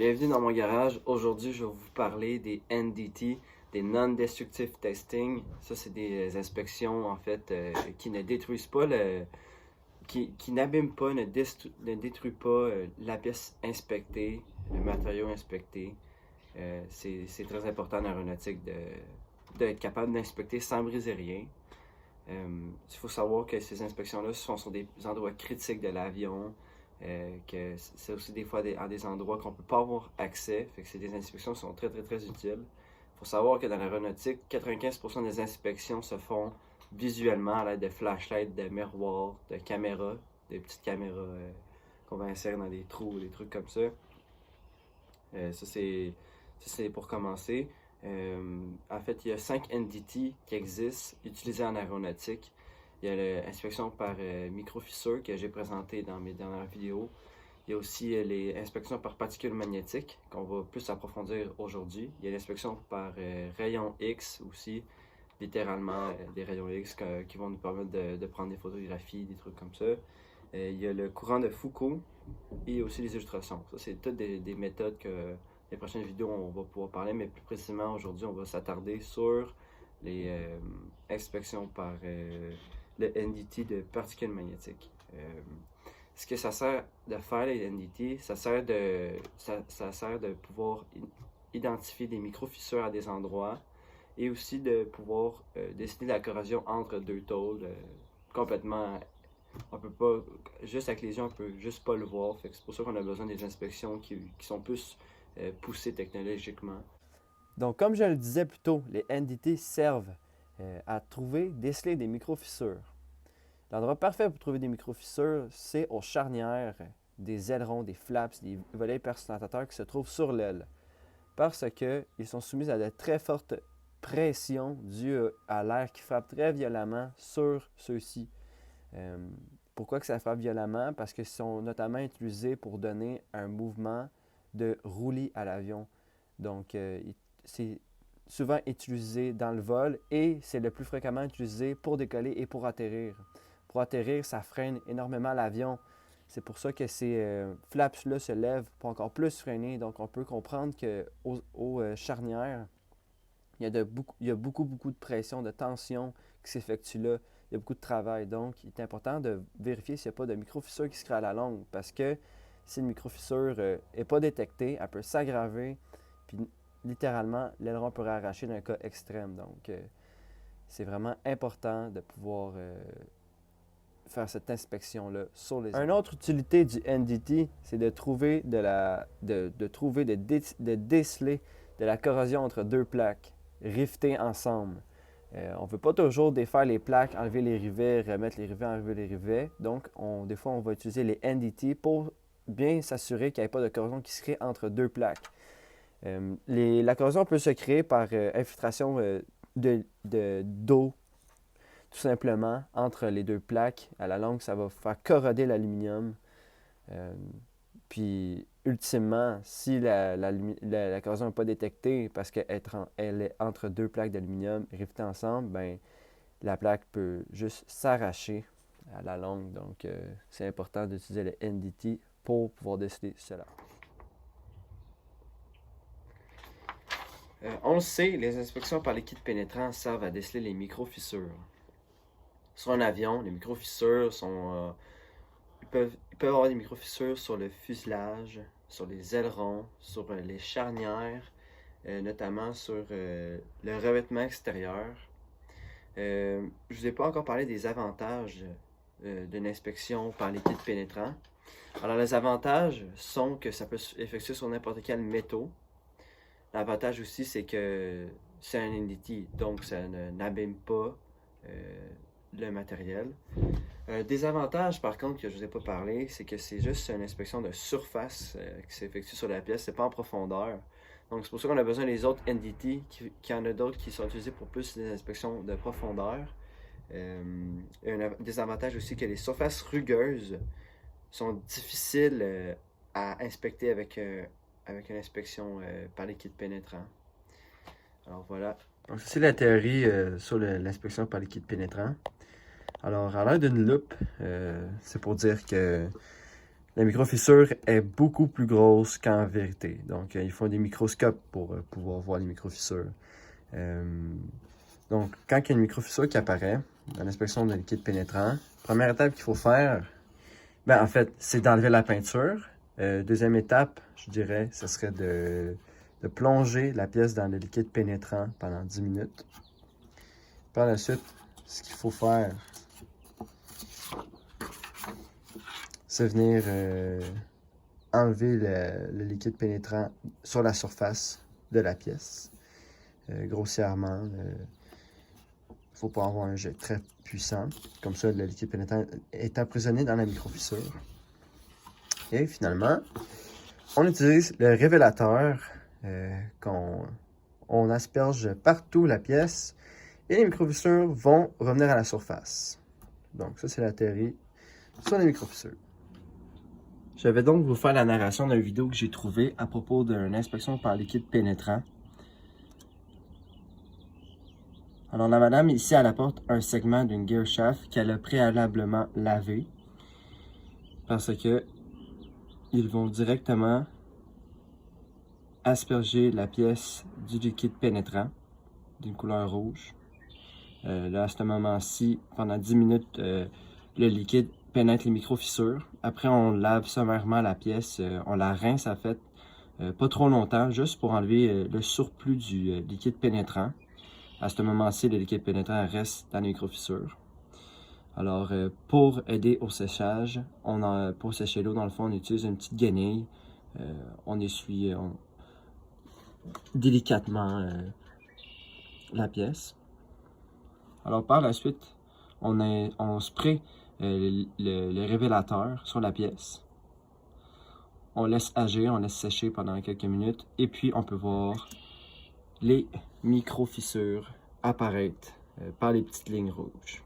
Bienvenue dans mon garage. Aujourd'hui, je vais vous parler des NDT, des Non-Destructive Testing. Ça, c'est des inspections, en fait, qui ne détruisent pas qui n'abîment pas, ne détruisent pas la pièce inspectée, le matériau inspecté. C'est très important en aéronautique d'être capable d'inspecter sans briser rien. Il faut savoir que ces inspections-là sont sur des endroits critiques de l'avion, que c'est aussi des fois à des endroits qu'on ne peut pas avoir accès. Fait que c'est des inspections qui sont très très très utiles. Il faut savoir que dans l'aéronautique, 95% des inspections se font visuellement à l'aide de flashlights, de miroirs, de caméras, des petites caméras qu'on va insérer dans des trous, des trucs comme ça. Ça, c'est pour commencer. En fait, il y a 5 NDT qui existent, utilisés en aéronautique. Il y a l'inspection par microfissure que j'ai présenté dans mes dernières vidéos. Il y a aussi les inspections par particules magnétiques qu'on va plus approfondir aujourd'hui. Il y a l'inspection par rayons X aussi, littéralement des rayons X qui vont nous permettre de prendre des photographies, des trucs comme ça. Il y a le courant de Foucault et aussi les ultrasons. Ça, c'est toutes des méthodes que les prochaines vidéos on va pouvoir parler, mais plus précisément aujourd'hui, on va s'attarder sur les inspections par le NDT de particules magnétiques. Ce que ça sert de faire les NDT, ça sert de pouvoir identifier des micro-fissures à des endroits et aussi de pouvoir décider de la corrosion entre deux tôles complètement. On peut pas, juste avec les yeux, on peut juste pas le voir. Fait que c'est pour ça qu'on a besoin des inspections qui sont plus poussées technologiquement. Donc, comme je le disais plus tôt, les NDT servent à déceler des micro-fissures. L'endroit parfait pour trouver des micro-fissures, c'est aux charnières des ailerons, des flaps, des volets hypersustentateurs qui se trouvent sur l'aile. Parce qu'ils sont soumis à de très fortes pressions dues à l'air qui frappe très violemment sur ceux-ci. Pourquoi que ça frappe violemment? Parce qu'ils sont notamment utilisés pour donner un mouvement de roulis à l'avion. Donc, c'est souvent utilisé dans le vol et c'est le plus fréquemment utilisé pour décoller et pour atterrir. Pour atterrir, ça freine énormément l'avion. C'est pour ça que ces flaps-là se lèvent pour encore plus freiner. Donc, on peut comprendre qu'aux charnières, il y a beaucoup de pression, de tension qui s'effectue là. Il y a beaucoup de travail. Donc, il est important de vérifier s'il n'y a pas de micro-fissure qui se crée à la longue. Parce que si une micro-fissure n'est pas détectée, elle peut s'aggraver. Puis, littéralement, l'aileron pourrait arracher dans un cas extrême. Donc, c'est vraiment important de pouvoir faire cette inspection-là sur les ailerons. Une autre utilité du NDT, c'est de déceler de la corrosion entre deux plaques rivetées ensemble. On ne veut pas toujours défaire les plaques, enlever les rivets, remettre les rivets, enlever les rivets. Donc, des fois, on va utiliser les NDT pour bien s'assurer qu'il n'y ait pas de corrosion qui se crée entre deux plaques. La corrosion peut se créer par infiltration d'eau, tout simplement, entre les deux plaques. À la longue, ça va faire corroder l'aluminium. Puis, ultimement, si la corrosion n'est pas détectée parce qu'elle est entre deux plaques d'aluminium rivetées ensemble, ben, la plaque peut juste s'arracher à la longue. Donc, c'est important d'utiliser le NDT pour pouvoir déceler cela. On le sait, les inspections par liquide pénétrant servent à déceler les micro-fissures. Sur un avion, les micro-fissures sont... ils peuvent avoir des micro-fissures sur le fuselage, sur les ailerons, sur les charnières, notamment sur le revêtement extérieur. Je ne vous ai pas encore parlé des avantages d'une inspection par liquide pénétrant. Alors, les avantages sont que ça peut s'effectuer sur n'importe quel métaux. L'avantage aussi, c'est que c'est un NDT, donc ça n'abîme pas le matériel. Désavantage, par contre, que je ne vous ai pas parlé, c'est que c'est juste une inspection de surface qui s'effectue sur la pièce, c'est pas en profondeur. Donc, c'est pour ça qu'on a besoin des autres NDT, qu'il y en a d'autres qui sont utilisés pour plus des inspections de profondeur. Un désavantage aussi que les surfaces rugueuses sont difficiles à inspecter avec une inspection par liquide pénétrant. Alors voilà. Donc, c'est la théorie sur l'inspection par liquide pénétrant. Alors, à l'aide d'une loupe, c'est pour dire que la microfissure est beaucoup plus grosse qu'en vérité. Donc, ils font des microscopes pour pouvoir voir les microfissures. Donc, quand il y a une microfissure qui apparaît dans l'inspection d'un liquide pénétrant, première étape qu'il faut faire, en fait, c'est d'enlever la peinture. Deuxième étape, je dirais, ce serait de plonger la pièce dans le liquide pénétrant pendant 10 minutes. Par la suite, ce qu'il faut faire, c'est venir enlever le liquide pénétrant sur la surface de la pièce, grossièrement. Il ne faut pas avoir un jet très puissant. Comme ça, le liquide pénétrant est emprisonné dans la microfissure. Et finalement, on utilise le révélateur qu'on asperge partout la pièce et les microfissures vont revenir à la surface. Donc ça, c'est la théorie sur les microfissures. Je vais donc vous faire la narration d'une vidéo que j'ai trouvée à propos d'une inspection par liquide pénétrant. Alors la madame ici, elle apporte un segment d'une gear shaft qu'elle a préalablement lavé parce que ils vont directement asperger la pièce du liquide pénétrant d'une couleur rouge. Là, à ce moment-ci, pendant 10 minutes, le liquide pénètre les microfissures. Après, on lave sommairement la pièce, on la rince en fait, pas trop longtemps, juste pour enlever le surplus du liquide pénétrant. À ce moment-ci, le liquide pénétrant reste dans les microfissures. Alors, pour aider au séchage, pour sécher l'eau, dans le fond, on utilise une petite guenille. On essuie délicatement la pièce. Alors, par la suite, on spray le révélateur sur la pièce. On laisse agir, on laisse sécher pendant quelques minutes. Et puis, on peut voir les micro-fissures apparaître par les petites lignes rouges.